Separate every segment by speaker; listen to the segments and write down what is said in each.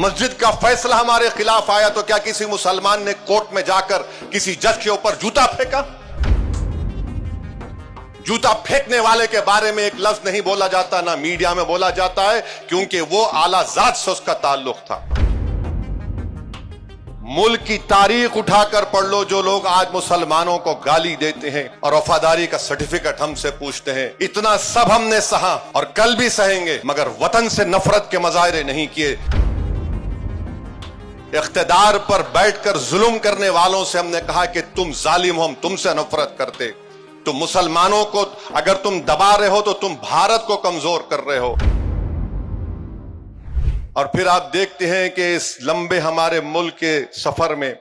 Speaker 1: مسجد کا فیصلہ ہمارے خلاف آیا تو کیا کسی مسلمان نے کورٹ میں جا کر کسی جج کے اوپر جوتا پھینکا؟ جوتا پھینکنے والے کے بارے میں ایک لفظ نہیں بولا جاتا، نہ میڈیا میں بولا جاتا ہے، کیونکہ وہ اعلیٰ ذات سے اس کا تعلق تھا۔ ملک کی تاریخ اٹھا کر پڑھ لو، جو لوگ آج مسلمانوں کو گالی دیتے ہیں اور وفاداری کا سرٹیفکیٹ ہم سے پوچھتے ہیں، اتنا سب ہم نے سہا اور کل بھی سہیں گے، مگر وطن سے نفرت کے مظاہرے نہیں کیے۔ اقتدار پر بیٹھ کر ظلم کرنے والوں سے ہم نے کہا کہ تم ظالم ہو، ہم تم سے نفرت کرتے۔ تم مسلمانوں کو اگر تم دبا رہے ہو تو تم بھارت کو کمزور کر رہے ہو۔ اور پھر آپ دیکھتے ہیں کہ اس لمبے ہمارے ملک کے سفر میں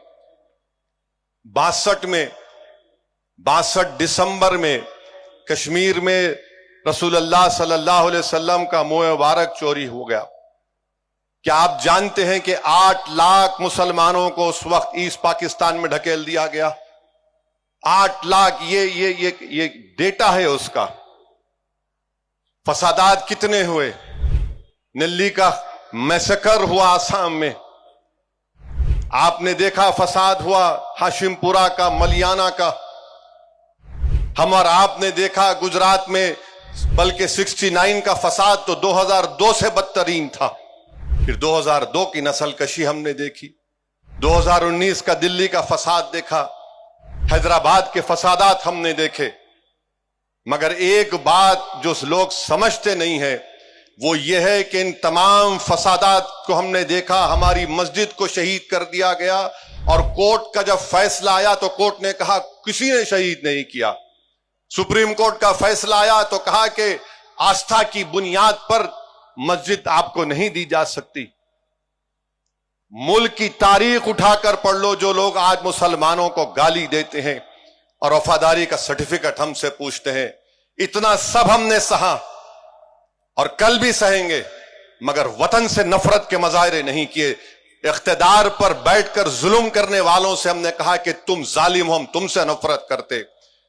Speaker 1: 62 دسمبر میں کشمیر میں رسول اللہ صلی اللہ علیہ وسلم کا منہ مبارک چوری ہو گیا۔ کیا آپ جانتے ہیں کہ 8 لاکھ مسلمانوں کو اس وقت ایسٹ پاکستان میں ڈھکیل دیا گیا؟ 8 لاکھ، یہ ڈیٹا ہے اس کا۔ فسادات کتنے ہوئے؟ نلی کا میسکر ہوا آسام میں، آپ نے دیکھا فساد ہوا ہاشم پورہ کا، ملیانہ کا، ہم اور آپ نے دیکھا گجرات میں، بلکہ 69 کا فساد تو 2002 سے بدترین تھا۔ پھر 2002 کی نسل کشی ہم نے دیکھی، 2019 کا دلی کا فساد دیکھا، حیدرآباد کے فسادات ہم نے دیکھے۔ مگر ایک بات جو لوگ سمجھتے نہیں ہیں وہ یہ ہے کہ ان تمام فسادات کو ہم نے دیکھا، ہماری مسجد کو شہید کر دیا گیا، اور کورٹ کا جب فیصلہ آیا تو کورٹ نے کہا کسی نے شہید نہیں کیا۔ سپریم کورٹ کا فیصلہ آیا تو کہا کہ آستھا کی بنیاد پر مسجد آپ کو نہیں دی جا سکتی۔ ملک کی تاریخ اٹھا کر پڑھ لو، جو لوگ آج مسلمانوں کو گالی دیتے ہیں اور وفاداری کا سرٹیفکیٹ ہم سے پوچھتے ہیں، اتنا سب ہم نے سہا اور کل بھی سہیں گے، مگر وطن سے نفرت کے مظاہرے نہیں کیے۔ اقتدار پر بیٹھ کر ظلم کرنے والوں سے ہم نے کہا کہ تم ظالم ہو، ہم تم سے نفرت کرتے۔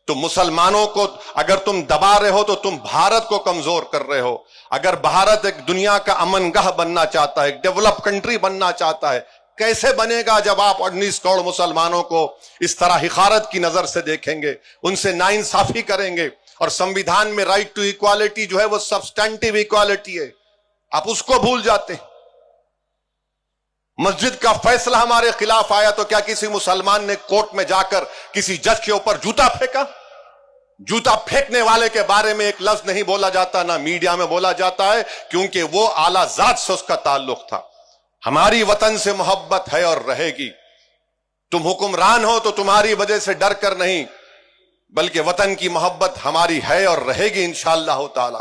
Speaker 1: تم مسلمانوں کو اگر تم دبا رہے ہو تو تم بھارت کو کمزور کر رہے ہو۔ اگر بھارت ایک دنیا کا امن گاہ بننا چاہتا ہے، ایک ڈیولپ کنٹری بننا چاہتا ہے، کیسے بنے گا جب آپ 19 کروڑ مسلمانوں کو اس طرح حقارت کی نظر سے دیکھیں گے، ان سے ناانصافی کریں گے؟ اور سمویدھان میں رائٹ ٹو ایکوالٹی جو ہے وہ سبسٹینٹیو ایکوالٹی ہے، آپ اس کو بھول جاتے ہیں۔ مسجد کا فیصلہ ہمارے خلاف آیا تو کیا کسی مسلمان نے کورٹ میں جا کر کسی جج کے اوپر جوتا پھینکا؟ جوتا پھینکنے والے کے بارے میں ایک لفظ نہیں بولا جاتا، نہ میڈیا میں بولا جاتا ہے، کیونکہ وہ اعلیٰ ذات سے اس کا تعلق تھا۔ ہماری وطن سے محبت ہے اور رہے گی۔ تم حکمران ہو تو تمہاری وجہ سے ڈر کر نہیں، بلکہ وطن کی محبت ہماری ہے اور رہے گی انشاءاللہ تعالی۔